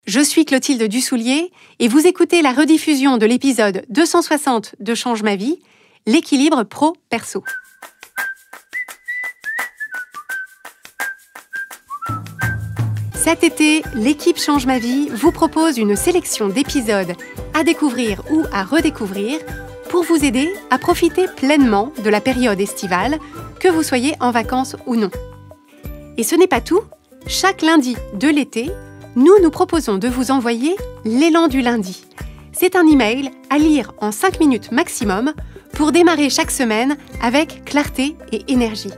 Je suis Clotilde Dussoulier et vous écoutez la rediffusion de l'épisode 260 de Change ma vie, l'équilibre pro-perso. Cet été, l'équipe Change ma vie vous propose une sélection d'épisodes à découvrir ou à redécouvrir pour vous aider à profiter pleinement de la période estivale, que vous soyez en vacances ou non. Et ce n'est pas tout, chaque lundi de l'été, nous proposons de vous envoyer l'élan du lundi. C'est un email à lire en 5 minutes maximum pour démarrer chaque semaine avec clarté et énergie.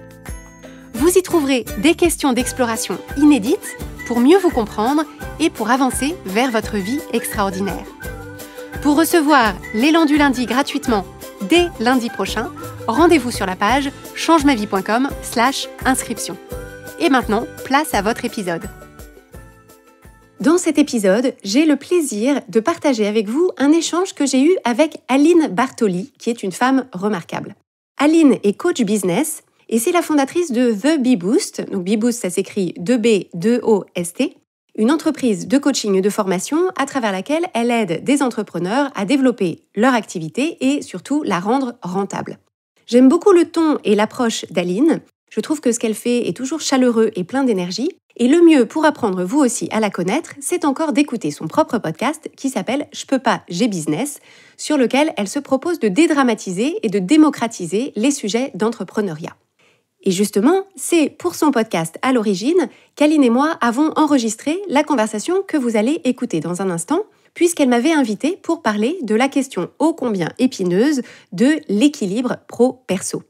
Vous y trouverez des questions d'exploration inédites pour mieux vous comprendre et pour avancer vers votre vie extraordinaire. Pour recevoir l'élan du lundi gratuitement dès lundi prochain, rendez-vous sur la page changemavie.com/inscription. Et maintenant, place à votre épisode. Dans cet épisode, j'ai le plaisir de partager avec vous un échange que j'ai eu avec Aline Bartoli, qui est une femme remarquable. Aline est coach business et c'est la fondatrice de The Bee Boost. Donc Bee Boost, ça s'écrit 2B2OST, une entreprise de coaching et de formation à travers laquelle elle aide des entrepreneurs à développer leur activité et surtout la rendre rentable. J'aime beaucoup le ton et l'approche d'Aline. Je trouve que ce qu'elle fait est toujours chaleureux et plein d'énergie. Et le mieux pour apprendre vous aussi à la connaître, c'est encore d'écouter son propre podcast qui s'appelle « Je peux pas, j'ai business », sur lequel elle se propose de dédramatiser et de démocratiser les sujets d'entrepreneuriat. Et justement, c'est pour son podcast à l'origine qu'Aline et moi avons enregistré la conversation que vous allez écouter dans un instant, puisqu'elle m'avait invitée pour parler de la question ô combien épineuse de l'équilibre pro-perso.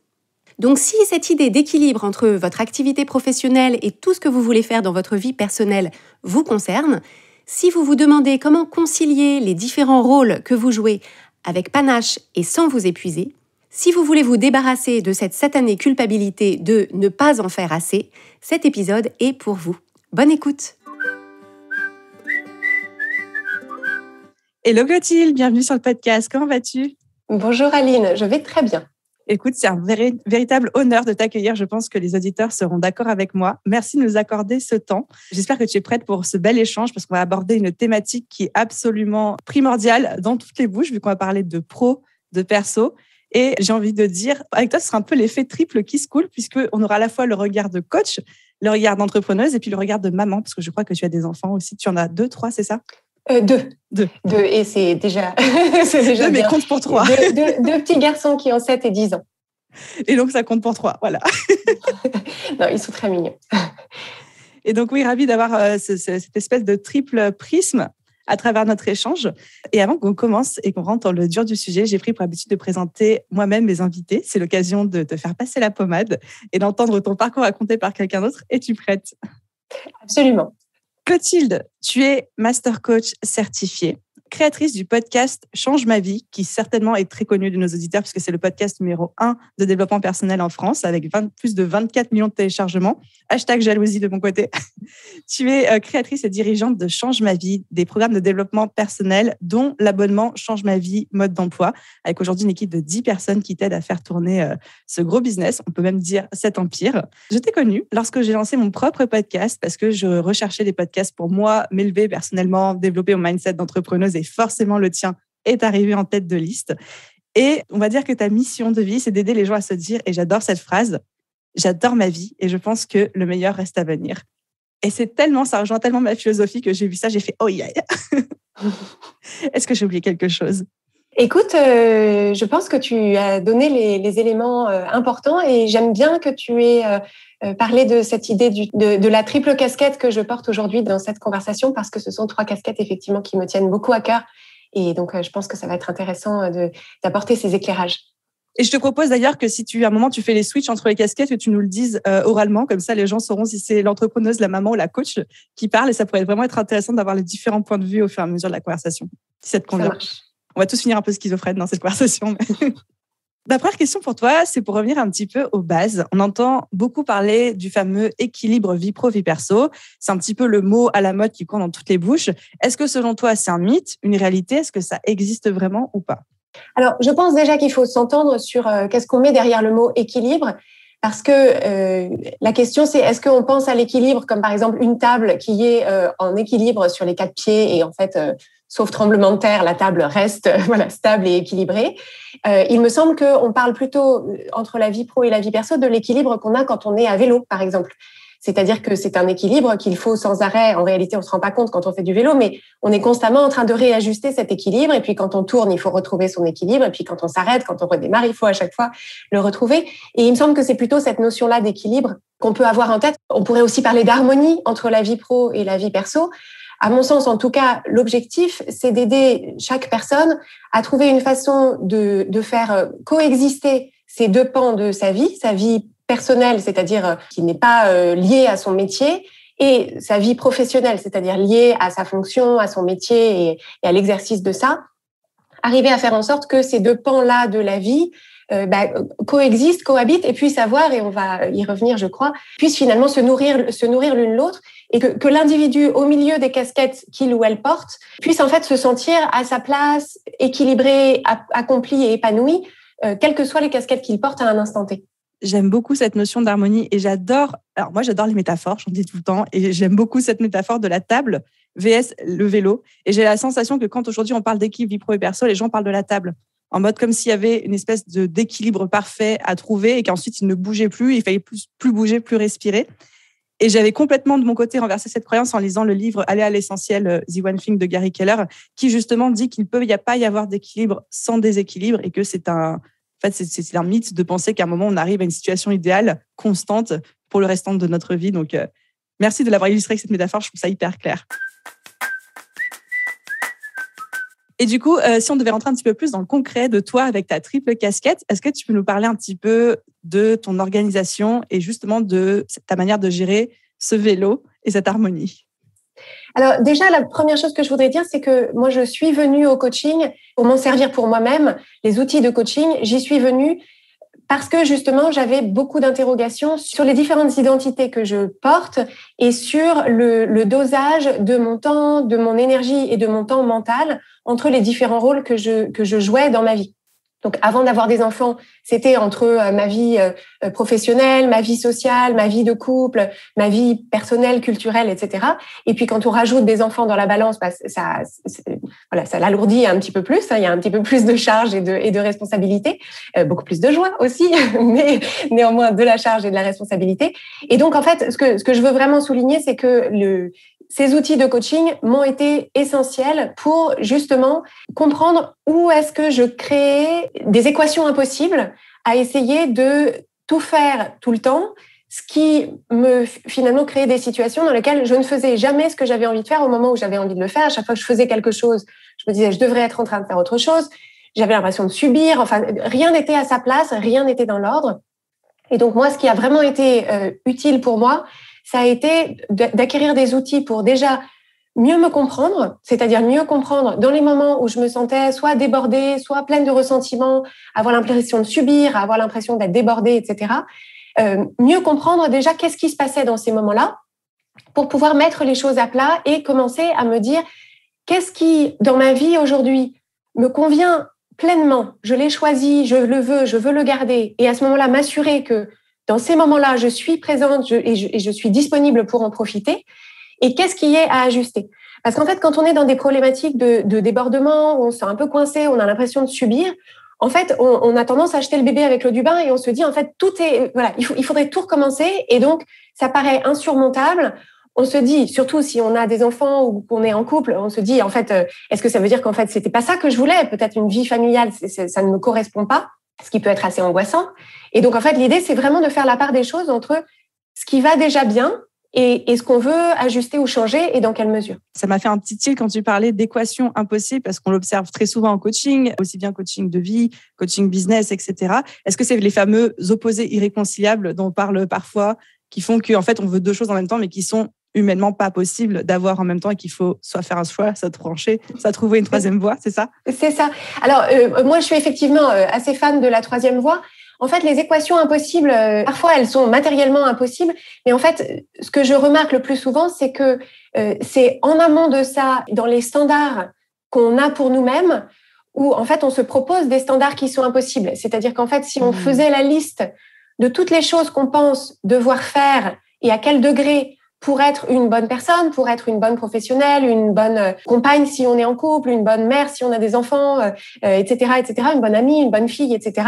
Donc si cette idée d'équilibre entre votre activité professionnelle et tout ce que vous voulez faire dans votre vie personnelle vous concerne, si vous vous demandez comment concilier les différents rôles que vous jouez avec panache et sans vous épuiser, si vous voulez vous débarrasser de cette satanée culpabilité de ne pas en faire assez, cet épisode est pour vous. Bonne écoute! Hello Clotilde, bienvenue sur le podcast. Comment vas-tu? Bonjour Aline, je vais très bien. Écoute, c'est un véritable honneur de t'accueillir. Je pense que les auditeurs seront d'accord avec moi. Merci de nous accorder ce temps. J'espère que tu es prête pour ce bel échange parce qu'on va aborder une thématique qui est absolument primordiale dans toutes les bouches, vu qu'on va parler de pro, de perso. Et j'ai envie de dire, avec toi, ce sera un peu l'effet triple qui se coule puisqu'on aura à la fois le regard de coach, le regard d'entrepreneuse et puis le regard de maman, parce que je crois que tu as des enfants aussi. Tu en as 2, 3, c'est ça? Deux, et c'est déjà, deux, bien. Mais compte pour 3. Deux petits garçons qui ont 7 et 10 ans. Et donc, ça compte pour 3, voilà. Non, ils sont très mignons. Et donc, oui, ravie d'avoir cette espèce de triple prisme à travers notre échange. Et avant qu'on commence et qu'on rentre dans le dur du sujet, j'ai pris pour habitude de présenter moi-même mes invités. C'est l'occasion de te faire passer la pommade et d'entendre ton parcours raconté par quelqu'un d'autre. Es-tu prête? Absolument. Clotilde, tu es master coach certifiée, créatrice du podcast Change ma vie, qui certainement est très connu de nos auditeurs puisque c'est le podcast numéro 1 de développement personnel en France avec plus de 24 millions de téléchargements. #jalousie de mon côté. Tu es créatrice et dirigeante de Change ma vie, des programmes de développement personnel dont l'abonnement Change ma vie mode d'emploi, avec aujourd'hui une équipe de 10 personnes qui t'aident à faire tourner ce gros business, on peut même dire cet empire. Je t'ai connue lorsque j'ai lancé mon propre podcast parce que je recherchais des podcasts pour moi, m'élever personnellement, développer mon mindset d'entrepreneuse et forcément le tien est arrivé en tête de liste. Et on va dire que ta mission de vie, c'est d'aider les gens à se dire, et j'adore cette phrase, j'adore ma vie et je pense que le meilleur reste à venir. Et ça rejoint tellement ma philosophie que j'ai vu ça, j'ai fait oh yeah. Est-ce que j'ai oublié quelque chose? Écoute, je pense que tu as donné les éléments importants et j'aime bien que tu aies parlé de cette idée de la triple casquette que je porte aujourd'hui dans cette conversation parce que ce sont 3 casquettes effectivement qui me tiennent beaucoup à cœur et donc je pense que ça va être intéressant d'apporter ces éclairages. Et je te propose d'ailleurs que si à un moment tu fais les switches entre les casquettes, que tu nous le dises oralement, comme ça les gens sauront si c'est l'entrepreneuse, la maman ou la coach qui parle et ça pourrait vraiment être intéressant d'avoir les différents points de vue au fur et à mesure de la conversation. Si ça te convient. Ça marche. On va tous finir un peu schizophrènes dans cette conversation. La première question pour toi, c'est pour revenir un petit peu aux bases. On entend beaucoup parler du fameux équilibre vie pro, vie perso. C'est un petit peu le mot à la mode qui court dans toutes les bouches. Est-ce que selon toi, c'est un mythe, une réalité? Est-ce que ça existe vraiment ou pas? Alors, je pense déjà qu'il faut s'entendre sur qu'est-ce qu'on met derrière le mot équilibre. parce que la question, c'est est-ce qu'on pense à l'équilibre comme par exemple une table qui est en équilibre sur les 4 pieds et en fait, sauf tremblement de terre, la table reste stable et équilibrée. Il me semble qu'on parle plutôt entre la vie pro et la vie perso de l'équilibre qu'on a quand on est à vélo, par exemple. C'est-à-dire que c'est un équilibre qu'il faut sans arrêt. En réalité, on se rend pas compte quand on fait du vélo, mais on est constamment en train de réajuster cet équilibre. Et puis, quand on tourne, il faut retrouver son équilibre. Et puis, quand on s'arrête, quand on redémarre, il faut à chaque fois le retrouver. Et il me semble que c'est plutôt cette notion-là d'équilibre qu'on peut avoir en tête. On pourrait aussi parler d'harmonie entre la vie pro et la vie perso. À mon sens, en tout cas, l'objectif, c'est d'aider chaque personne à trouver une façon de faire coexister ces deux pans de sa vie personnelle, c'est-à-dire qui n'est pas liée à son métier, et sa vie professionnelle, c'est-à-dire liée à sa fonction, à son métier et à l'exercice de ça. Arriver à faire en sorte que ces deux pans-là de la vie coexistent, cohabitent et puissent avoir, et on va y revenir, je crois, puissent finalement se nourrir l'une l'autre, et que l'individu, au milieu des casquettes qu'il ou elle porte, puisse en fait se sentir à sa place, équilibré, accompli et épanoui, quelles que soient les casquettes qu'il porte à un instant T. J'aime beaucoup cette notion d'harmonie et j'adore les métaphores, j'en dis tout le temps, et j'aime beaucoup cette métaphore de la table vs le vélo. Et j'ai la sensation que quand aujourd'hui on parle d'équilibre vie pro et perso, les gens parlent de la table en mode comme s'il y avait une espèce d'équilibre parfait à trouver et qu'ensuite il ne bougeait plus, il fallait plus bouger, plus respirer. Et j'avais complètement de mon côté renversé cette croyance en lisant le livre Aller à l'essentiel, The One Thing de Gary Keller, qui justement dit qu'il ne peut pas y avoir d'équilibre sans déséquilibre et que c'est un mythe de penser qu'à un moment, on arrive à une situation idéale, constante, pour le restant de notre vie. Donc, merci de l'avoir illustré avec cette métaphore. Je trouve ça hyper clair. Et du coup, si on devait rentrer un petit peu plus dans le concret de toi avec ta triple casquette, est-ce que tu peux nous parler un petit peu de ton organisation et justement de ta manière de gérer ce vélo et cette harmonie? Alors déjà, la première chose que je voudrais dire, c'est que moi, je suis venue au coaching pour m'en servir pour moi-même. Les outils de coaching, j'y suis venue parce que justement, j'avais beaucoup d'interrogations sur les différentes identités que je porte et sur le dosage de mon temps, de mon énergie et de mon temps mental entre les différents rôles que je jouais dans ma vie. Donc, avant d'avoir des enfants, c'était entre ma vie professionnelle, ma vie sociale, ma vie de couple, ma vie personnelle, culturelle, etc. Et puis, quand on rajoute des enfants dans la balance, ça l'alourdit un petit peu plus. Il y a un petit peu plus de charge et de responsabilité, beaucoup plus de joie aussi, mais néanmoins de la charge et de la responsabilité. Et donc, en fait, ce que je veux vraiment souligner, c'est que ces outils de coaching m'ont été essentiels pour justement comprendre où est-ce que je créais des équations impossibles à essayer de tout faire tout le temps, ce qui me finalement créait des situations dans lesquelles je ne faisais jamais ce que j'avais envie de faire au moment où j'avais envie de le faire. À chaque fois que je faisais quelque chose, je me disais je devrais être en train de faire autre chose. J'avais l'impression de subir. Enfin, rien n'était à sa place, rien n'était dans l'ordre. Et donc moi, ce qui a vraiment été utile pour moi, ça a été d'acquérir des outils pour déjà mieux me comprendre, c'est-à-dire mieux comprendre dans les moments où je me sentais soit débordée, soit pleine de ressentiments, avoir l'impression de subir, avoir l'impression d'être débordée, etc. Mieux comprendre déjà qu'est-ce qui se passait dans ces moments-là pour pouvoir mettre les choses à plat et commencer à me dire qu'est-ce qui, dans ma vie aujourd'hui, me convient pleinement. Je l'ai choisi, je veux le garder. Et à ce moment-là, m'assurer que dans ces moments-là, je suis présente et je suis disponible pour en profiter. Et qu'est-ce qui est à ajuster? Parce qu'en fait, quand on est dans des problématiques de débordement, où on se sent un peu coincé, on a l'impression de subir, en fait, on a tendance à jeter le bébé avec l'eau du bain et on se dit, en fait, il faudrait tout recommencer. Et donc, ça paraît insurmontable. On se dit, surtout si on a des enfants ou qu'on est en couple, on se dit, en fait, est-ce que ça veut dire qu'en fait, c'était pas ça que je voulais? Peut-être une vie familiale, ça ne me correspond pas, ce qui peut être assez angoissant. Et donc, en fait, l'idée, c'est vraiment de faire la part des choses entre ce qui va déjà bien et ce qu'on veut ajuster ou changer et dans quelle mesure. Ça m'a fait un petit tilt quand tu parlais d'équation impossible parce qu'on l'observe très souvent en coaching, aussi bien coaching de vie, coaching business, etc. Est-ce que c'est les fameux opposés irréconciliables dont on parle parfois qui font qu'en fait, on veut deux choses en même temps mais qui sont humainement pas possibles d'avoir en même temps et qu'il faut soit faire un choix, soit trancher, soit trouver une troisième voie, c'est ça? C'est ça. Alors, moi, je suis effectivement assez fan de la troisième voie. En fait, les équations impossibles, parfois, elles sont matériellement impossibles. Mais en fait, ce que je remarque le plus souvent, c'est que c'est en amont de ça, dans les standards qu'on a pour nous-mêmes, où en fait, on se propose des standards qui sont impossibles. C'est-à-dire qu'en fait, si on faisait la liste de toutes les choses qu'on pense devoir faire et à quel degré pour être une bonne personne, pour être une bonne professionnelle, une bonne compagne si on est en couple, une bonne mère si on a des enfants, etc., une bonne amie, une bonne fille, etc.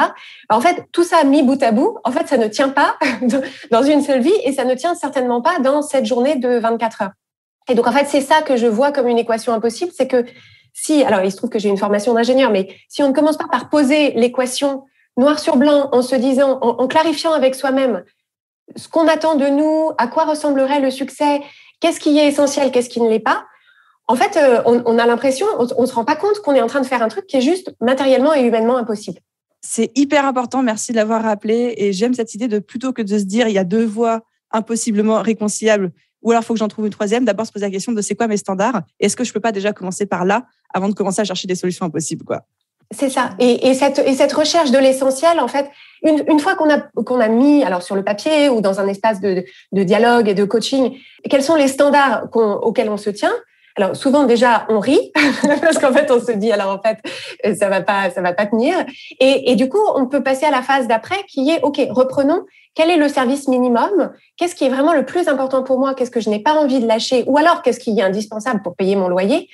En fait, tout ça mis bout à bout, en fait, ça ne tient pas dans une seule vie et ça ne tient certainement pas dans cette journée de 24 heures. Et donc, en fait, c'est ça que je vois comme une équation impossible, c'est que alors il se trouve que j'ai une formation d'ingénieur, mais si on ne commence pas par poser l'équation noir sur blanc en se disant, en clarifiant avec soi-même ce qu'on attend de nous, à quoi ressemblerait le succès, qu'est-ce qui est essentiel, qu'est-ce qui ne l'est pas, en fait, on a l'impression, on ne se rend pas compte qu'on est en train de faire un truc qui est juste matériellement et humainement impossible. C'est hyper important, merci de l'avoir rappelé. Et j'aime cette idée de plutôt que de se dire il y a deux voies impossiblement réconciliables, ou alors il faut que j'en trouve une troisième, d'abord se poser la question de c'est quoi mes standards et est-ce que je ne peux pas déjà commencer par là avant de commencer à chercher des solutions impossibles, quoi. C'est ça. Et cette recherche de l'essentiel, en fait, une fois qu'on a mis, alors sur le papier ou dans un espace de dialogue et de coaching, quels sont les standards auxquels on se tient. Alors souvent déjà on rit parce qu'en fait on se dit alors en fait ça va pas tenir et du coup on peut passer à la phase d'après qui est ok, reprenons, quel est le service minimum, qu'est-ce qui est vraiment le plus important pour moi, qu'est-ce que je n'ai pas envie de lâcher ou alors qu'est-ce qui est indispensable pour payer mon loyer.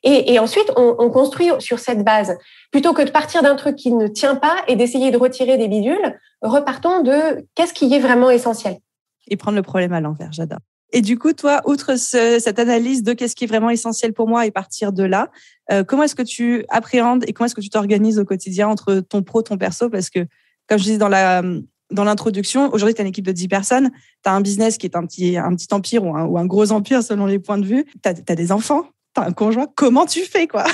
Et ensuite, on construit sur cette base. Plutôt que de partir d'un truc qui ne tient pas et d'essayer de retirer des bidules, repartons de qu'est-ce qui est vraiment essentiel. Et prendre le problème à l'envers, j'adore. Et du coup, toi, outre cette analyse de qu'est-ce qui est vraiment essentiel pour moi et partir de là, comment est-ce que tu appréhendes et comment est-ce que tu t'organises au quotidien entre ton pro, ton perso? Parce que, comme je disais dans l'introduction, aujourd'hui, tu as une équipe de 10 personnes, tu as un business qui est un petit empire ou un gros empire selon les points de vue, tu as des enfants, tu as un conjoint, comment tu fais, quoi?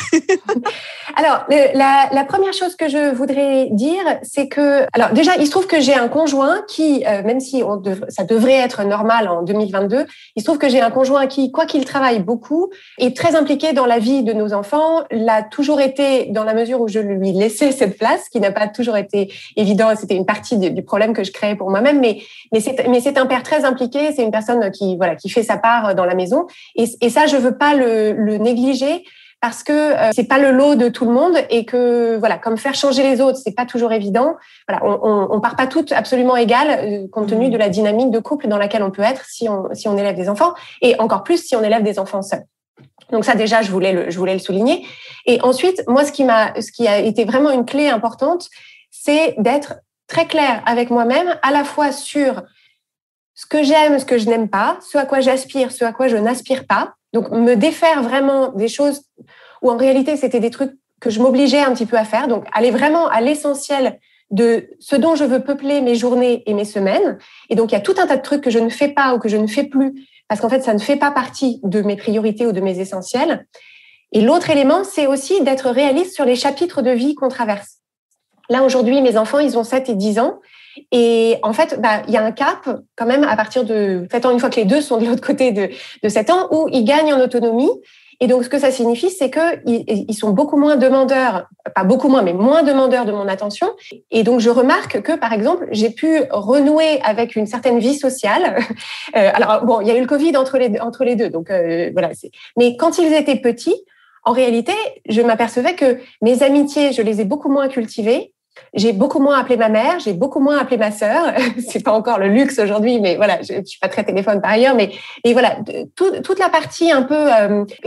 Alors, la première chose que je voudrais dire, c'est que... Alors déjà, il se trouve que j'ai un conjoint qui, même si ça devrait être normal en 2022, il se trouve que j'ai un conjoint qui, quoi qu'il travaille beaucoup, est très impliqué dans la vie de nos enfants, l'a toujours été dans la mesure où je lui laissais cette place, qui n'a pas toujours été évident, c'était une partie du problème que je créais pour moi-même, mais c'est un père très impliqué, c'est une personne qui fait sa part dans la maison, et ça, je veux pas le négliger, parce que c'est pas le lot de tout le monde et que voilà, comme faire changer les autres, c'est pas toujours évident. Voilà, on part pas toutes absolument égales compte tenu de la dynamique de couple dans laquelle on peut être si on élève des enfants et encore plus si on élève des enfants seuls. Donc ça déjà, je voulais le souligner. Et ensuite, moi, ce qui a été vraiment une clé importante, c'est d'être très claire avec moi-même, à la fois sur ce que j'aime, ce que je n'aime pas, ce à quoi j'aspire, ce à quoi je n'aspire pas. Donc, me défaire vraiment des choses où, en réalité, c'était des trucs que je m'obligeais un petit peu à faire. Donc, aller vraiment à l'essentiel de ce dont je veux peupler mes journées et mes semaines. Et donc, il y a tout un tas de trucs que je ne fais pas ou que je ne fais plus parce qu'en fait, ça ne fait pas partie de mes priorités ou de mes essentiels. Et l'autre élément, c'est aussi d'être réaliste sur les chapitres de vie qu'on traverse. Là, aujourd'hui, mes enfants, ils ont 7 et 10 ans. Et en fait, il y a un cap quand même à partir de 7 ans, une fois que les deux sont de l'autre côté de 7 ans, où ils gagnent en autonomie. Et donc, ce que ça signifie, c'est qu'ils sont beaucoup moins demandeurs, pas beaucoup moins, mais moins demandeurs de mon attention. Et donc, je remarque que, par exemple, j'ai pu renouer avec une certaine vie sociale. Alors, bon, il y a eu le Covid entre les deux. Donc, voilà. Mais quand ils étaient petits, en réalité, je m'apercevais que mes amitiés, je les ai beaucoup moins cultivées. J'ai beaucoup moins appelé ma mère, j'ai beaucoup moins appelé ma sœur. C'est pas encore le luxe aujourd'hui, mais voilà, je suis pas très téléphone par ailleurs, mais et voilà, toute la partie un peu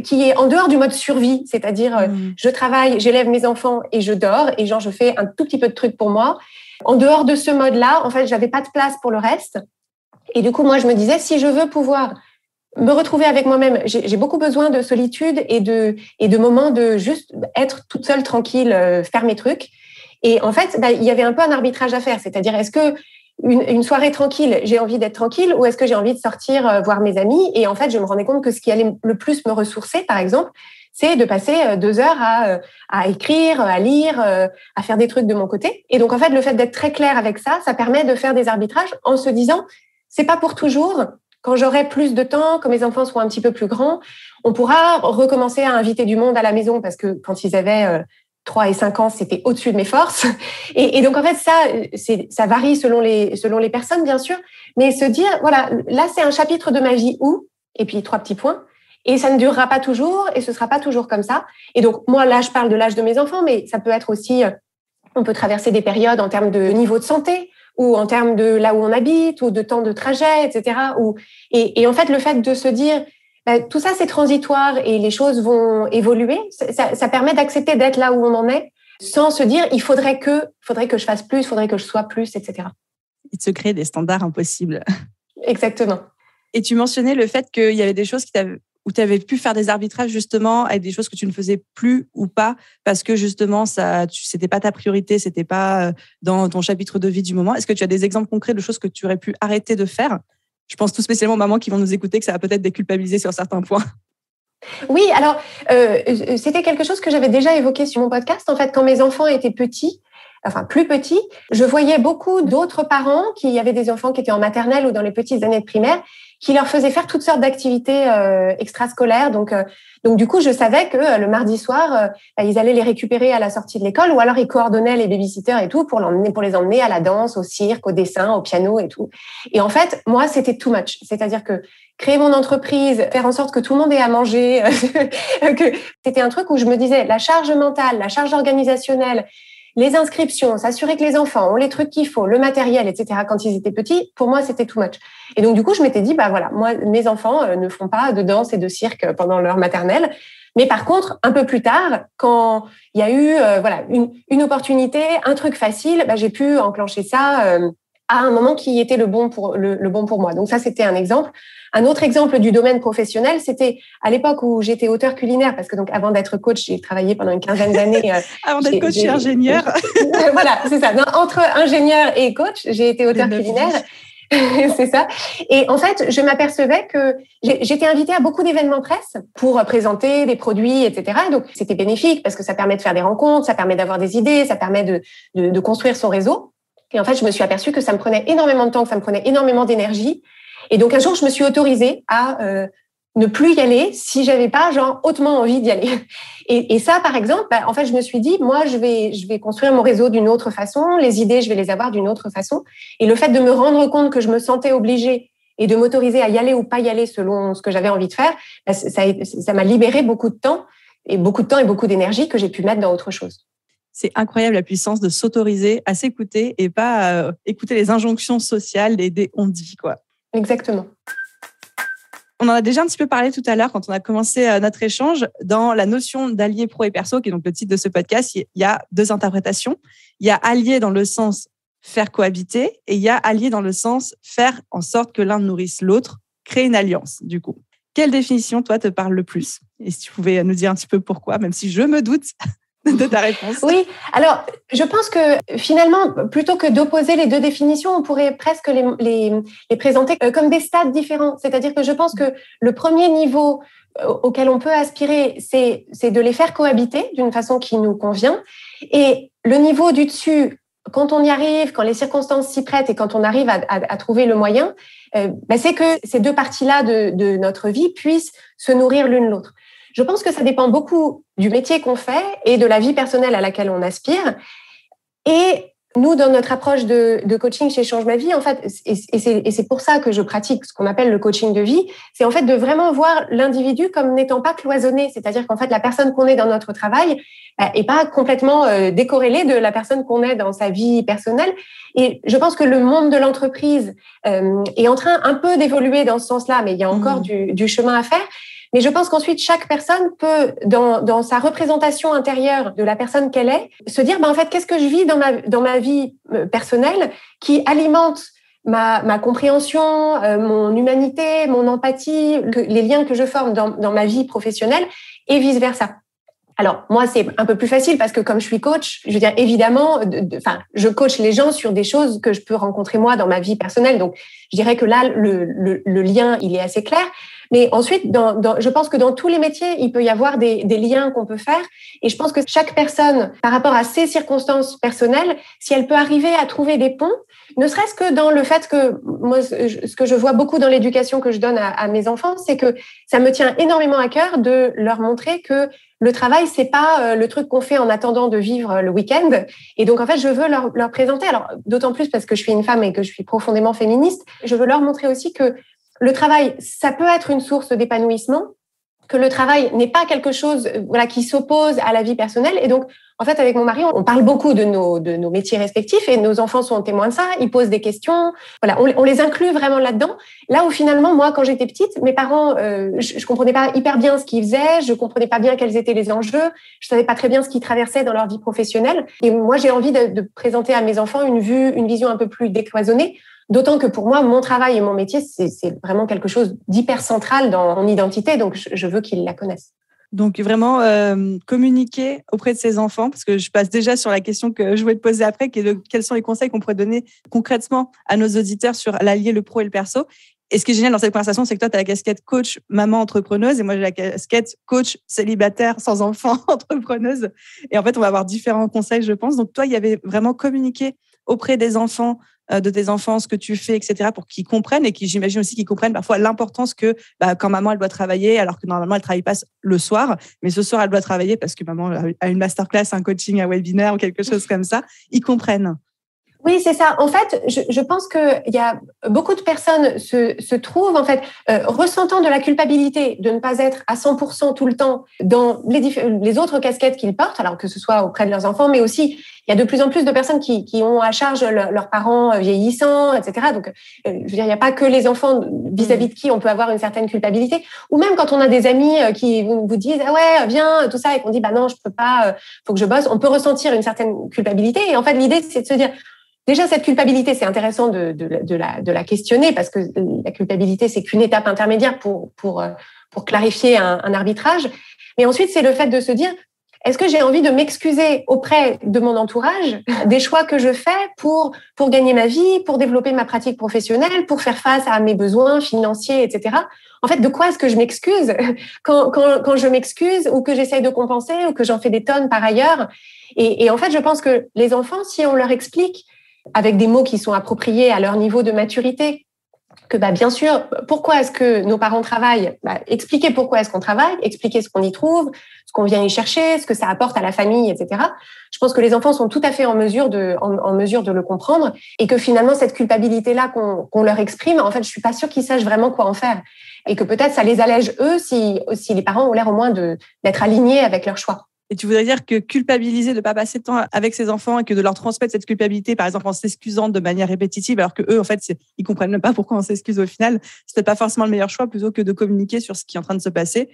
qui est en dehors du mode survie, c'est-à-dire je travaille, j'élève mes enfants et je dors et genre je fais un tout petit peu de trucs pour moi. En dehors de ce mode-là, en fait, j'avais pas de place pour le reste. Et du coup, moi, je me disais, si je veux pouvoir me retrouver avec moi-même, j'ai beaucoup besoin de solitude et de moments de juste être toute seule, tranquille, faire mes trucs. Et en fait, il y avait un peu un arbitrage à faire. C'est-à-dire, est-ce que une soirée tranquille, j'ai envie d'être tranquille ou est-ce que j'ai envie de sortir voir mes amis? Et en fait, je me rendais compte que ce qui allait le plus me ressourcer, par exemple, c'est de passer 2 heures à écrire, à lire, à faire des trucs de mon côté. Et donc, en fait, le fait d'être très clair avec ça, ça permet de faire des arbitrages en se disant, c'est pas pour toujours. Quand j'aurai plus de temps, quand mes enfants seront un petit peu plus grands, on pourra recommencer à inviter du monde à la maison parce que quand ils avaient 3 et 5 ans, c'était au-dessus de mes forces. Et donc, en fait, ça varie selon les personnes, bien sûr. Mais se dire, voilà, là, c'est un chapitre de ma vie où, et puis 3 petits points, et ça ne durera pas toujours, et ce sera pas toujours comme ça. Et donc, moi, là, je parle de l'âge de mes enfants, mais ça peut être aussi, on peut traverser des périodes en termes de niveau de santé, ou en termes de là où on habite, ou de temps de trajet, etc. Et en fait, le fait de se dire tout ça, c'est transitoire et les choses vont évoluer, ça permet d'accepter d'être là où on en est, sans se dire il faudrait que je fasse plus, il faudrait que je sois plus, etc. Et de se créer des standards impossibles. Exactement. Et tu mentionnais le fait qu'il y avait des choses où tu avais pu faire des arbitrages justement avec des choses que tu ne faisais plus ou pas parce que justement c'était pas ta priorité, c'était pas dans ton chapitre de vie du moment. Est-ce que tu as des exemples concrets de choses que tu aurais pu arrêter de faire? Je pense tout spécialement aux mamans qui vont nous écouter que ça va peut-être déculpabiliser sur certains points. Oui, alors c'était quelque chose que j'avais déjà évoqué sur mon podcast. En fait, quand mes enfants étaient petits, enfin plus petits, je voyais beaucoup d'autres parents qui avaient des enfants qui étaient en maternelle ou dans les petites années de primaire, qui leur faisaient faire toutes sortes d'activités extrascolaires. Donc du coup, je savais que le mardi soir, ils allaient les récupérer à la sortie de l'école, ou alors ils coordonnaient les babysitters et tout pour les emmener à la danse, au cirque, au dessin, au piano et tout. Et en fait, moi, c'était too much. C'est-à-dire que créer mon entreprise, faire en sorte que tout le monde ait à manger, que c'était un truc où je me disais la charge mentale, la charge organisationnelle, les inscriptions, s'assurer que les enfants ont les trucs qu'il faut, le matériel, etc. Quand ils étaient petits, pour moi, c'était too much. Et donc, du coup, je m'étais dit, voilà, moi, mes enfants ne feront pas de danse et de cirque pendant leur maternelle. Mais par contre, un peu plus tard, quand il y a eu une opportunité, un truc facile, j'ai pu enclencher ça à un moment qui était le bon pour moi. Donc ça, c'était un exemple. Un autre exemple du domaine professionnel, c'était à l'époque où j'étais auteure culinaire, parce que donc avant d'être coach, j'ai travaillé pendant une quinzaine d'années. Avant d'être coach, je suis ingénieure. Voilà, c'est ça. Entre ingénieur et coach, j'ai été auteure culinaire. C'est ça. Et en fait, je m'apercevais que j'étais invitée à beaucoup d'événements presse pour présenter des produits, etc. Donc, c'était bénéfique parce que ça permet de faire des rencontres, ça permet d'avoir des idées, ça permet de construire son réseau. Et en fait, je me suis aperçue que ça me prenait énormément de temps, que ça me prenait énormément d'énergie. Et donc, un jour, je me suis autorisée à ne plus y aller si j'avais pas hautement envie d'y aller. Et ça, par exemple, en fait, je me suis dit, moi, je vais construire mon réseau d'une autre façon. Les idées, je vais les avoir d'une autre façon. Et le fait de me rendre compte que je me sentais obligée et de m'autoriser à y aller ou pas y aller selon ce que j'avais envie de faire, ça m'a libéré beaucoup de temps et beaucoup d'énergie que j'ai pu mettre dans autre chose. C'est incroyable la puissance de s'autoriser à s'écouter et pas écouter les injonctions sociales des on dit, quoi. Exactement. On en a déjà un petit peu parlé tout à l'heure quand on a commencé notre échange. Dans la notion d'allié pro et perso, qui est donc le titre de ce podcast, il y a deux interprétations. Il y a allié dans le sens faire cohabiter et il y a allié dans le sens faire en sorte que l'un nourrisse l'autre, créer une alliance, du coup. Quelle définition, toi, te parle le plus? Et si tu pouvais nous dire un petit peu pourquoi, même si je me doute de ta réponse. Oui, alors je pense que finalement, plutôt que d'opposer les deux définitions, on pourrait presque les présenter comme des stades différents. C'est-à-dire que je pense que le premier niveau auquel on peut aspirer, c'est de les faire cohabiter d'une façon qui nous convient. Et le niveau du dessus, quand on y arrive, quand les circonstances s'y prêtent et quand on arrive à trouver le moyen, c'est que ces deux parties-là de notre vie puissent se nourrir l'une l'autre. Je pense que ça dépend beaucoup du métier qu'on fait et de la vie personnelle à laquelle on aspire. Et nous, dans notre approche de coaching chez Change Ma Vie, en fait, et c'est pour ça que je pratique ce qu'on appelle le coaching de vie, c'est en fait de vraiment voir l'individu comme n'étant pas cloisonné. C'est-à-dire qu'en fait, la personne qu'on est dans notre travail est pas complètement décorrélée de la personne qu'on est dans sa vie personnelle. Et je pense que le monde de l'entreprise est en train un peu d'évoluer dans ce sens-là, mais il y a encore du chemin à faire. Mais je pense qu'ensuite, chaque personne peut, dans sa représentation intérieure de la personne qu'elle est, se dire, en fait, qu'est-ce que je vis dans ma vie personnelle qui alimente ma compréhension, mon humanité, mon empathie, les liens que je forme dans ma vie professionnelle et vice-versa. Alors, moi, c'est un peu plus facile parce que comme je suis coach, je veux dire, évidemment, je coach les gens sur des choses que je peux rencontrer moi dans ma vie personnelle. Donc, je dirais que là, le lien, il est assez clair. Mais ensuite, je pense que dans tous les métiers, il peut y avoir des liens qu'on peut faire. Et je pense que chaque personne, par rapport à ses circonstances personnelles, si elle peut arriver à trouver des ponts, ne serait-ce que dans le fait que moi, ce que je vois beaucoup dans l'éducation que je donne à mes enfants, c'est que ça me tient énormément à cœur de leur montrer que le travail, c'est pas le truc qu'on fait en attendant de vivre le week-end. Et donc, en fait, je veux leur présenter, alors d'autant plus parce que je suis une femme et que je suis profondément féministe, je veux leur montrer aussi que le travail, ça peut être une source d'épanouissement, que le travail n'est pas quelque chose qui s'oppose à la vie personnelle. Et donc, en fait, avec mon mari, on parle beaucoup de nos métiers respectifs et nos enfants sont témoins de ça. Ils posent des questions. Voilà, on les inclut vraiment là-dedans. Là où finalement, moi, quand j'étais petite, mes parents, je comprenais pas hyper bien ce qu'ils faisaient. Je comprenais pas bien quels étaient les enjeux. Je savais pas très bien ce qu'ils traversaient dans leur vie professionnelle. Et moi, j'ai envie de présenter à mes enfants une vision un peu plus décloisonnée. D'autant que pour moi, mon travail et mon métier, c'est vraiment quelque chose d'hyper central dans mon identité. Donc, je veux qu'ils la connaissent. Donc, vraiment communiquer auprès de ses enfants, parce que je passe déjà sur la question que je voulais te poser après, qui est quels sont les conseils qu'on pourrait donner concrètement à nos auditeurs sur l'allier le pro et le perso. Et ce qui est génial dans cette conversation, c'est que toi, tu as la casquette coach maman entrepreneuse et moi, j'ai la casquette coach célibataire sans enfant entrepreneuse. Et en fait, on va avoir différents conseils, je pense. Donc, toi, il y avait vraiment communiquer auprès des enfants, de tes enfants, ce que tu fais, etc., pour qu'ils comprennent et j'imagine aussi qu'ils comprennent parfois l'importance que quand maman, elle doit travailler, alors que normalement, elle ne travaille pas le soir, mais ce soir, elle doit travailler parce que maman a une masterclass, un coaching, un webinaire ou quelque chose comme ça. Ils comprennent. Oui, c'est ça. En fait, je pense qu'il y a beaucoup de personnes se trouvent en fait ressentant de la culpabilité de ne pas être à 100% tout le temps dans les autres casquettes qu'ils portent, alors que ce soit auprès de leurs enfants, mais aussi il y a de plus en plus de personnes qui ont à charge leurs parents vieillissants, etc. Donc, je veux dire, il n'y a pas que les enfants vis-à-vis de qui on peut avoir une certaine culpabilité, ou même quand on a des amis qui vous disent ah ouais viens tout ça et qu'on dit bah non je peux pas, faut que je bosse, on peut ressentir une certaine culpabilité. Et en fait l'idée c'est de se dire déjà, cette culpabilité, c'est intéressant de la questionner parce que la culpabilité, c'est qu'une étape intermédiaire pour clarifier un arbitrage. Mais ensuite, c'est le fait de se dire, est-ce que j'ai envie de m'excuser auprès de mon entourage des choix que je fais pour gagner ma vie, pour développer ma pratique professionnelle, pour faire face à mes besoins financiers, etc. En fait, de quoi est-ce que je m'excuse quand je m'excuse ou que j'essaye de compenser ou que j'en fais des tonnes par ailleurs. Et en fait, je pense que les enfants, si on leur explique avec des mots qui sont appropriés à leur niveau de maturité, que bien sûr, pourquoi est-ce que nos parents travaillent, expliquer pourquoi est-ce qu'on travaille, expliquer ce qu'on y trouve, ce qu'on vient y chercher, ce que ça apporte à la famille, etc. Je pense que les enfants sont tout à fait en mesure de le comprendre et que finalement, cette culpabilité-là qu'on leur exprime, en fait, je suis pas sûre qu'ils sachent vraiment quoi en faire et que peut-être ça les allège eux si les parents ont l'air au moins d'être alignés avec leurs choix. Et tu voudrais dire que culpabiliser de ne pas passer de temps avec ses enfants et que de leur transmettre cette culpabilité, par exemple en s'excusant de manière répétitive, alors que eux, en fait, ils comprennent même pas pourquoi on s'excuse au final, c'est pas forcément le meilleur choix plutôt que de communiquer sur ce qui est en train de se passer.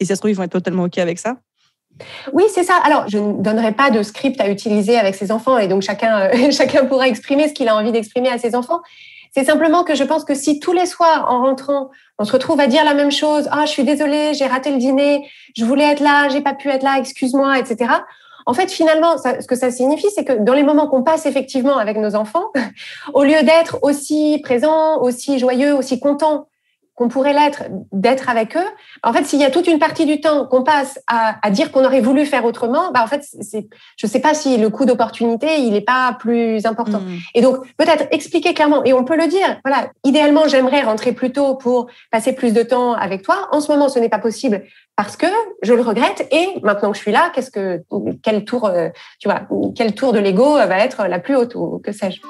Et ça se trouve, ils vont être totalement OK avec ça. Oui, c'est ça. Alors, je ne donnerai pas de script à utiliser avec ses enfants et donc chacun pourra exprimer ce qu'il a envie d'exprimer à ses enfants. C'est simplement que je pense que si tous les soirs, en rentrant, on se retrouve à dire la même chose, je suis désolée, j'ai raté le dîner, je voulais être là, j'ai pas pu être là, excuse-moi, etc. En fait, finalement, ce que ça signifie, c'est que dans les moments qu'on passe effectivement avec nos enfants, au lieu d'être aussi présents, aussi joyeux, aussi contents qu'on pourrait l'être d'être avec eux, en fait, s'il y a toute une partie du temps qu'on passe à dire qu'on aurait voulu faire autrement, en fait, je sais pas si le coût d'opportunité, il est pas plus important. Et donc, peut-être expliquer clairement, et on peut le dire, voilà, idéalement, j'aimerais rentrer plus tôt pour passer plus de temps avec toi. En ce moment, ce n'est pas possible parce que je le regrette et maintenant que je suis là, quel tour de Lego va être la plus haute ou que sais-je.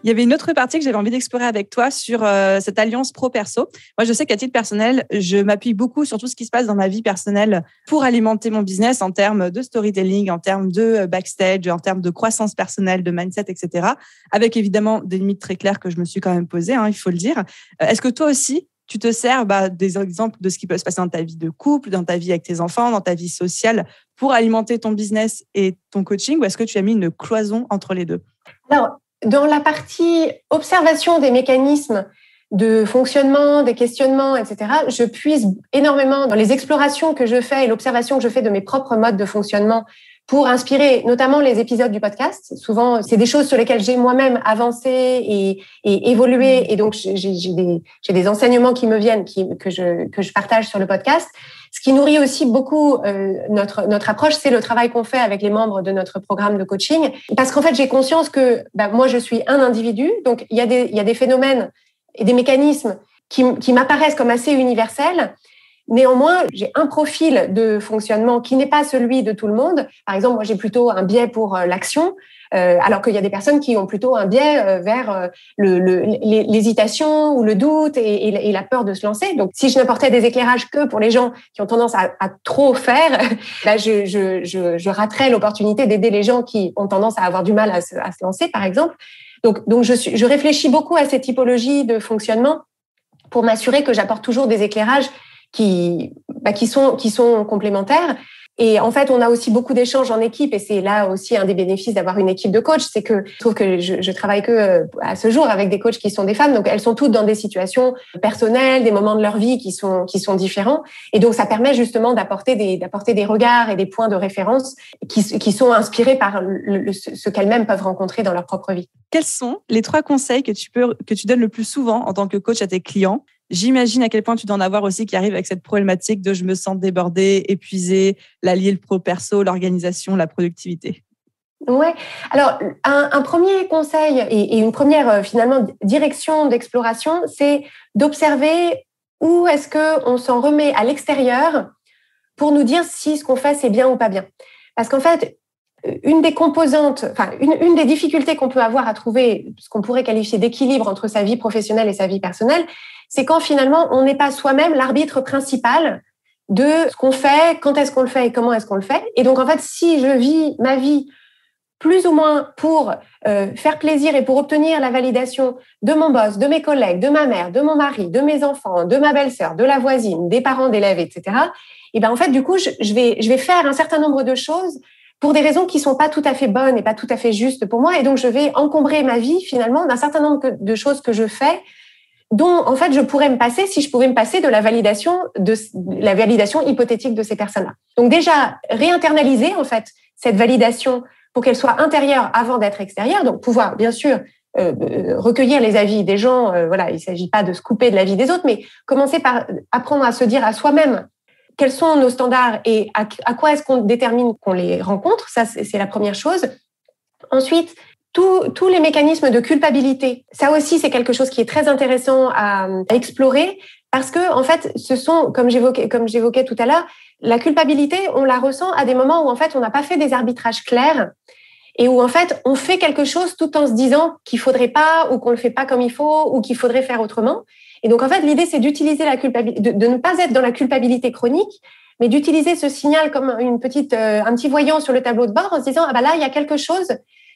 Il y avait une autre partie que j'avais envie d'explorer avec toi sur cette alliance pro-perso. Moi, je sais qu'à titre personnel, je m'appuie beaucoup sur tout ce qui se passe dans ma vie personnelle pour alimenter mon business en termes de storytelling, en termes de backstage, en termes de croissance personnelle, de mindset, etc. Avec évidemment des limites très claires que je me suis quand même posées, il faut le dire. Est-ce que toi aussi, tu te sers des exemples de ce qui peut se passer dans ta vie de couple, dans ta vie avec tes enfants, dans ta vie sociale pour alimenter ton business et ton coaching, ou est-ce que tu as mis une cloison entre les deux? Alors, dans la partie observation des mécanismes de fonctionnement, des questionnements, etc., je puise énormément dans les explorations que je fais et l'observation que je fais de mes propres modes de fonctionnement pour inspirer notamment les épisodes du podcast. Souvent, c'est des choses sur lesquelles j'ai moi-même avancé et évolué. Et donc, j'ai des enseignements qui me viennent, que je partage sur le podcast. Ce qui nourrit aussi beaucoup notre approche, c'est le travail qu'on fait avec les membres de notre programme de coaching. Parce qu'en fait, j'ai conscience que moi, je suis un individu. Donc, il y a des phénomènes et des mécanismes qui m'apparaissent comme assez universels. Néanmoins, j'ai un profil de fonctionnement qui n'est pas celui de tout le monde. Par exemple, moi, j'ai plutôt un biais pour l'action. alors qu'il y a des personnes qui ont plutôt un biais vers l'hésitation ou le doute et la peur de se lancer. Donc, si je n'apportais des éclairages que pour les gens qui ont tendance à trop faire, là, je raterais l'opportunité d'aider les gens qui ont tendance à avoir du mal à se lancer, par exemple. Donc je réfléchis beaucoup à ces typologies de fonctionnement pour m'assurer que j'apporte toujours des éclairages qui sont complémentaires. Et en fait, on a aussi beaucoup d'échanges en équipe, et c'est là aussi un des bénéfices d'avoir une équipe de coachs, c'est que je trouve que je travaille que à ce jour avec des coachs qui sont des femmes, donc elles sont toutes dans des situations personnelles, des moments de leur vie qui sont différents, et donc ça permet justement d'apporter des regards et des points de référence qui sont inspirés par ce qu'elles-mêmes peuvent rencontrer dans leur propre vie. Quels sont les 3 conseils que tu donnes le plus souvent en tant que coach à tes clients? J'imagine à quel point tu dois en avoir aussi qui arrivent avec cette problématique de je me sens débordée, épuisée, l'allier le pro-perso, l'organisation, la productivité. Ouais. Alors, un premier conseil et une première finalement direction d'exploration, c'est d'observer où est-ce qu'on s'en remet à l'extérieur pour nous dire si ce qu'on fait, c'est bien ou pas bien. Parce qu'en fait, une des composantes, enfin, une des difficultés qu'on peut avoir à trouver ce qu'on pourrait qualifier d'équilibre entre sa vie professionnelle et sa vie personnelle, c'est quand finalement on n'est pas soi-même l'arbitre principal de ce qu'on fait, quand est-ce qu'on le fait et comment est-ce qu'on le fait. Et donc en fait, si je vis ma vie plus ou moins pour faire plaisir et pour obtenir la validation de mon boss, de mes collègues, de ma mère, de mon mari, de mes enfants, de ma belle-sœur, de la voisine, des parents d'élèves, etc., et ben en fait, du coup, je vais faire un certain nombre de choses pour des raisons qui sont pas tout à fait bonnes et pas tout à fait justes pour moi. Et donc, je vais encombrer ma vie, finalement, d'un certain nombre de choses que je fais dont, en fait, je pourrais me passer si je pouvais me passer de la validation hypothétique de ces personnes-là. Donc, déjà, réinternaliser, en fait, cette validation pour qu'elle soit intérieure avant d'être extérieure. Donc, pouvoir, bien sûr, recueillir les avis des gens. Voilà, il ne s'agit pas de se couper de l'avis des autres, mais commencer par apprendre à se dire à soi-même quels sont nos standards et à quoi est-ce qu'on détermine qu'on les rencontre. Ça, c'est la première chose. Ensuite, tous les mécanismes de culpabilité, ça aussi, c'est quelque chose qui est très intéressant à explorer parce que, en fait, ce sont, comme j'évoquais tout à l'heure, la culpabilité, on la ressent à des moments où, en fait, on n'a pas fait des arbitrages clairs et où, en fait, on fait quelque chose tout en se disant qu'il faudrait pas ou qu'on le fait pas comme il faut ou qu'il faudrait faire autrement. Et donc, en fait, l'idée, c'est d'utiliser la culpabilité, de ne pas être dans la culpabilité chronique, mais d'utiliser ce signal comme un petit voyant sur le tableau de bord en se disant, ah bah là, il y a quelque chose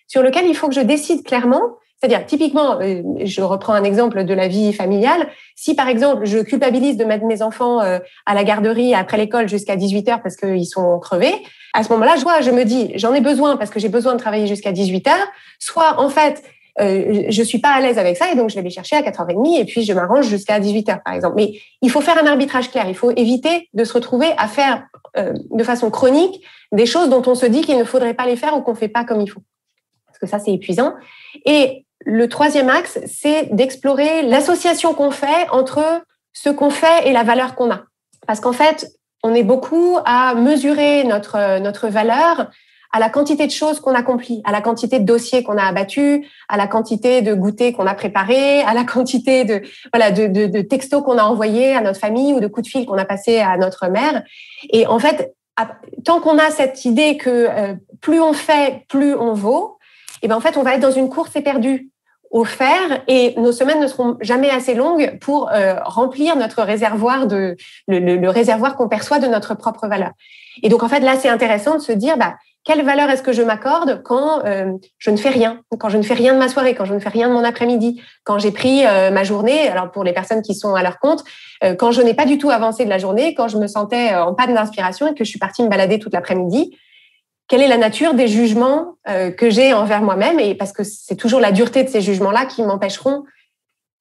sur lequel il faut que je décide clairement. C'est-à-dire, typiquement, je reprends un exemple de la vie familiale. Si, par exemple, je culpabilise de mettre mes enfants à la garderie après l'école jusqu'à 18h parce qu'ils sont crevés, à ce moment-là, je me dis, j'en ai besoin parce que j'ai besoin de travailler jusqu'à 18h, soit, en fait, je suis pas à l'aise avec ça et donc je vais les chercher à 4h30 et puis je m'arrange jusqu'à 18h, par exemple. Mais il faut faire un arbitrage clair. Il faut éviter de se retrouver à faire de façon chronique des choses dont on se dit qu'il ne faudrait pas les faire ou qu'on fait pas comme il faut. Parce que ça, c'est épuisant. Et le troisième axe, c'est d'explorer l'association qu'on fait entre ce qu'on fait et la valeur qu'on a. Parce qu'en fait, on est beaucoup à mesurer notre valeur à la quantité de choses qu'on accomplit, à la quantité de dossiers qu'on a abattus, à la quantité de goûters qu'on a préparés, à la quantité de textos qu'on a envoyés à notre famille ou de coups de fil qu'on a passés à notre mère. Et en fait, tant qu'on a cette idée que plus on fait, plus on vaut, et ben en fait, on va être dans une course éperdue au faire et nos semaines ne seront jamais assez longues pour remplir notre réservoir le réservoir qu'on perçoit de notre propre valeur. Et donc, en fait, là, c'est intéressant de se dire, quelle valeur est-ce que je m'accorde quand je ne fais rien, quand je ne fais rien de ma soirée, quand je ne fais rien de mon après-midi, quand j'ai pris ma journée, alors pour les personnes qui sont à leur compte, quand je n'ai pas du tout avancé de la journée, quand je me sentais en panne d'inspiration et que je suis partie me balader toute l'après-midi, quelle est la nature des jugements que j'ai envers moi-même, et parce que c'est toujours la dureté de ces jugements-là qui m'empêcheront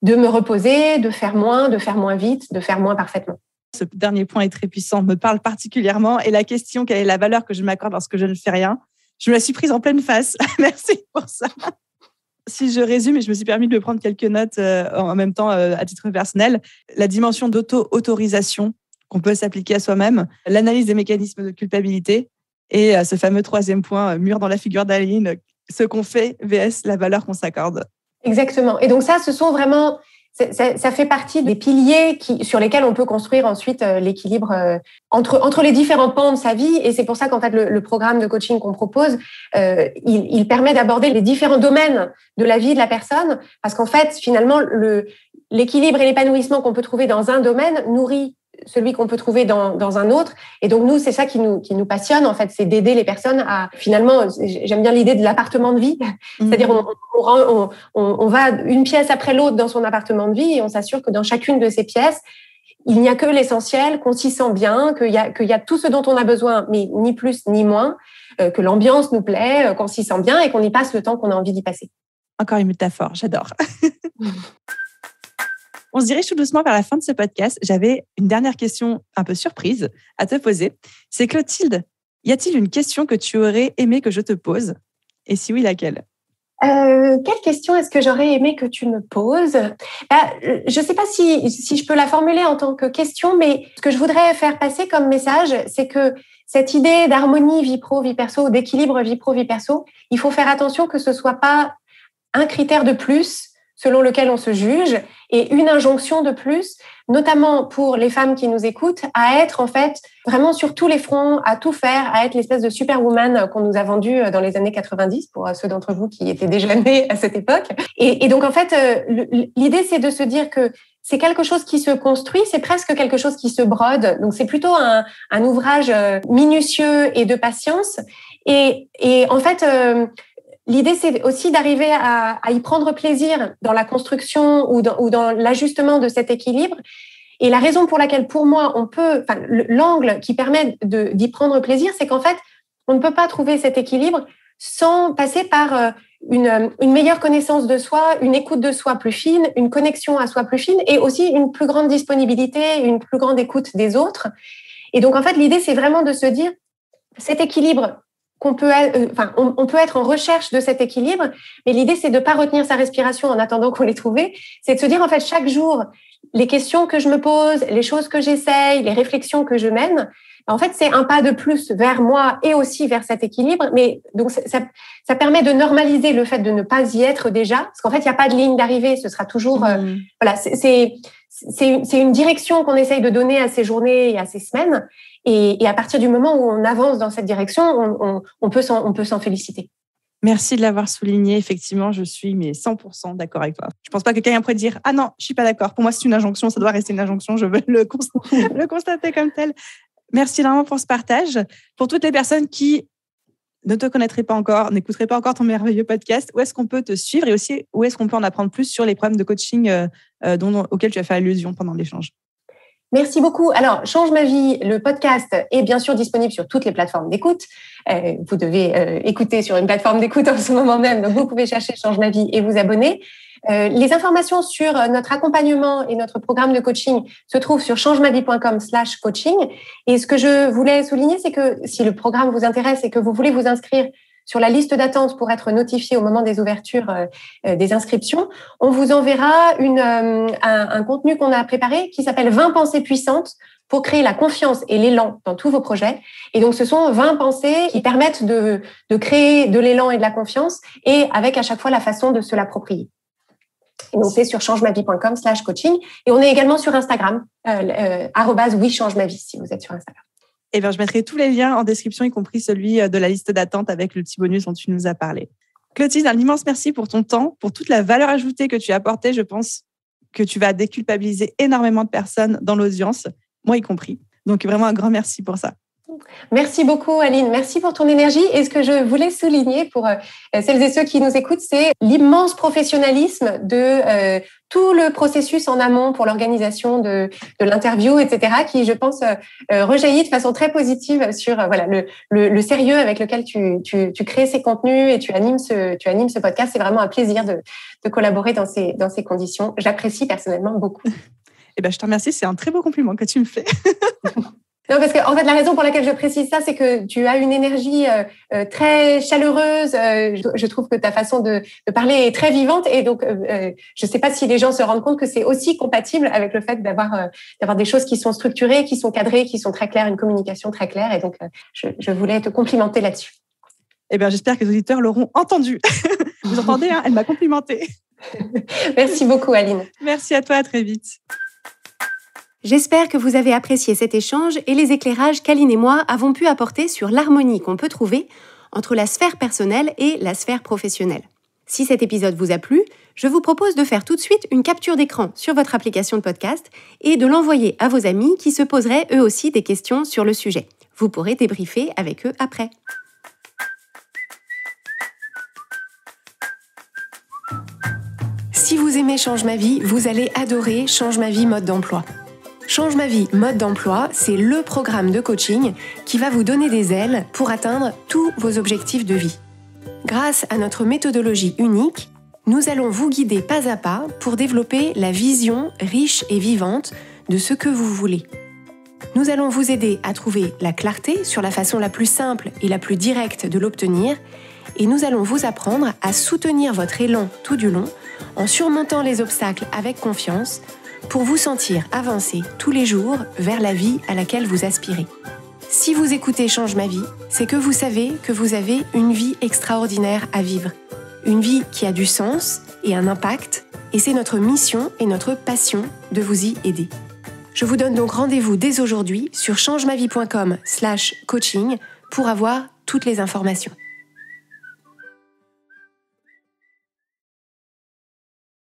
de me reposer, de faire moins vite, de faire moins parfaitement. Ce dernier point est très puissant, me parle particulièrement. Et la question, quelle est la valeur que je m'accorde lorsque je ne fais rien? Je me la suis prise en pleine face. Merci pour ça. Si je résume, et je me suis permis de prendre quelques notes en même temps à titre personnel, la dimension d'auto-autorisation qu'on peut s'appliquer à soi-même, l'analyse des mécanismes de culpabilité et ce fameux troisième point, mur dans la figure d'Aline, ce qu'on fait vs la valeur qu'on s'accorde. Exactement. Et donc ça, ce sont vraiment ça fait partie des piliers sur lesquels on peut construire ensuite l'équilibre entre les différents pans de sa vie. Et c'est pour ça qu'en fait, le programme de coaching qu'on propose, il permet d'aborder les différents domaines de la vie de la personne. Parce qu'en fait, finalement, l'équilibre et l'épanouissement qu'on peut trouver dans un domaine nourrit celui qu'on peut trouver dans un autre. Et donc, nous, c'est ça qui nous passionne, en fait, c'est d'aider les personnes à, finalement, j'aime bien l'idée de l'appartement de vie. C'est-à-dire, on va une pièce après l'autre dans son appartement de vie et on s'assure que dans chacune de ces pièces, il n'y a que l'essentiel, qu'on s'y sent bien, qu'il y a tout ce dont on a besoin, mais ni plus ni moins, que l'ambiance nous plaît, qu'on s'y sent bien et qu'on y passe le temps qu'on a envie d'y passer. Encore une métaphore, j'adore. On se dirige tout doucement vers la fin de ce podcast. J'avais une dernière question un peu surprise à te poser. C'est Clotilde, y a-t-il une question que tu aurais aimé que je te pose? Et si oui, laquelle? Quelle question est-ce que j'aurais aimé que tu me poses? Je ne sais pas si je peux la formuler en tant que question, mais ce que je voudrais faire passer comme message, c'est que cette idée d'harmonie vie pro, vie perso, d'équilibre vie pro, vie perso, il faut faire attention que ce ne soit pas un critère de plus selon lequel on se juge et une injonction de plus, notamment pour les femmes qui nous écoutent, à être en fait vraiment sur tous les fronts, à tout faire, à être l'espèce de superwoman qu'on nous a vendue dans les années 90 pour ceux d'entre vous qui étaient déjà nés à cette époque. Et donc en fait, l'idée c'est de se dire que c'est quelque chose qui se construit, c'est presque quelque chose qui se brode. Donc c'est plutôt un ouvrage minutieux et de patience. Et en fait, l'idée, c'est aussi d'arriver à y prendre plaisir dans la construction ou dans l'ajustement de cet équilibre. Et la raison pour laquelle, pour moi, l'angle qui permet d'y prendre plaisir, c'est qu'en fait, on ne peut pas trouver cet équilibre sans passer par une meilleure connaissance de soi, une écoute de soi plus fine, une connexion à soi plus fine et aussi une plus grande disponibilité, une plus grande écoute des autres. Et donc, en fait, l'idée, c'est vraiment de se dire cet équilibre on peut être en recherche de cet équilibre, mais l'idée, c'est de ne pas retenir sa respiration en attendant qu'on l'ait trouvé. C'est de se dire, en fait, chaque jour, les questions que je me pose, les choses que j'essaye, les réflexions que je mène, en fait, c'est un pas de plus vers moi et aussi vers cet équilibre. Mais donc, ça permet de normaliser le fait de ne pas y être déjà, parce qu'en fait, il n'y a pas de ligne d'arrivée. Ce sera toujours, voilà, c'est une direction qu'on essaye de donner à ces journées et à ces semaines. Et à partir du moment où on avance dans cette direction, on peut s'en féliciter. Merci de l'avoir souligné. Effectivement, je suis 100% d'accord avec toi. Je ne pense pas que quelqu'un pourrait dire « Ah non, je ne suis pas d'accord. Pour moi, c'est une injonction. Ça doit rester une injonction. Je veux le constater comme tel. » Merci vraiment pour ce partage. Pour toutes les personnes qui ne te connaîtraient pas encore, n'écouteraient pas encore ton merveilleux podcast, où est-ce qu'on peut te suivre et aussi où est-ce qu'on peut en apprendre plus sur les problèmes de coaching auxquels tu as fait allusion pendant l'échange? Merci beaucoup. Alors, Change ma vie, le podcast est bien sûr disponible sur toutes les plateformes d'écoute. Vous devez écouter sur une plateforme d'écoute en ce moment même, donc vous pouvez chercher Change ma vie et vous abonner. Les informations sur notre accompagnement et notre programme de coaching se trouvent sur changemavie.com/coaching. Et ce que je voulais souligner, c'est que si le programme vous intéresse et que vous voulez vous inscrire sur la liste d'attente pour être notifié au moment des ouvertures des inscriptions, on vous enverra un contenu qu'on a préparé qui s'appelle 20 pensées puissantes pour créer la confiance et l'élan dans tous vos projets. Et donc, ce sont 20 pensées qui permettent de créer de l'élan et de la confiance et avec à chaque fois la façon de se l'approprier. Et donc, c'est sur changemavie.com/coaching. Et on est également sur Instagram, @oui-change-ma-vie si vous êtes sur Instagram. Eh bien, je mettrai tous les liens en description, y compris celui de la liste d'attente avec le petit bonus dont tu nous as parlé. Clotilde, un immense merci pour ton temps, pour toute la valeur ajoutée que tu as apportée. Je pense que tu vas déculpabiliser énormément de personnes dans l'audience, moi y compris. Donc, vraiment un grand merci pour ça. Merci beaucoup, Aline. Merci pour ton énergie. Et ce que je voulais souligner pour celles et ceux qui nous écoutent, c'est l'immense professionnalisme de tout le processus en amont pour l'organisation de l'interview, etc., qui, je pense, rejaillit de façon très positive sur le sérieux avec lequel tu crées ces contenus et tu animes ce podcast. C'est vraiment un plaisir de collaborer dans ces conditions. J'apprécie personnellement beaucoup. Eh ben, je te remercie. C'est un très beau compliment que tu me fais. Non, parce que en fait, la raison pour laquelle je précise ça, c'est que tu as une énergie très chaleureuse. Je trouve que ta façon de parler est très vivante. Et donc, je ne sais pas si les gens se rendent compte que c'est aussi compatible avec le fait d'avoir des choses qui sont structurées, qui sont cadrées, qui sont très claires, une communication très claire. Et donc, je voulais te complimenter là-dessus. Eh bien, j'espère que les auditeurs l'auront entendu. Vous entendez, hein, elle m'a complimenté. Merci beaucoup, Aline. Merci à toi, à très vite. J'espère que vous avez apprécié cet échange et les éclairages qu'Aline et moi avons pu apporter sur l'harmonie qu'on peut trouver entre la sphère personnelle et la sphère professionnelle. Si cet épisode vous a plu, je vous propose de faire tout de suite une capture d'écran sur votre application de podcast et de l'envoyer à vos amis qui se poseraient eux aussi des questions sur le sujet. Vous pourrez débriefer avec eux après. Si vous aimez Change ma vie, vous allez adorer Change ma vie mode d'emploi. Change ma vie mode d'emploi, c'est le programme de coaching qui va vous donner des ailes pour atteindre tous vos objectifs de vie. Grâce à notre méthodologie unique, nous allons vous guider pas à pas pour développer la vision riche et vivante de ce que vous voulez. Nous allons vous aider à trouver la clarté sur la façon la plus simple et la plus directe de l'obtenir et nous allons vous apprendre à soutenir votre élan tout du long en surmontant les obstacles avec confiance pour vous sentir avancer tous les jours vers la vie à laquelle vous aspirez. Si vous écoutez Change ma vie, c'est que vous savez que vous avez une vie extraordinaire à vivre. Une vie qui a du sens et un impact, et c'est notre mission et notre passion de vous y aider. Je vous donne donc rendez-vous dès aujourd'hui sur changemavie.com/coaching pour avoir toutes les informations.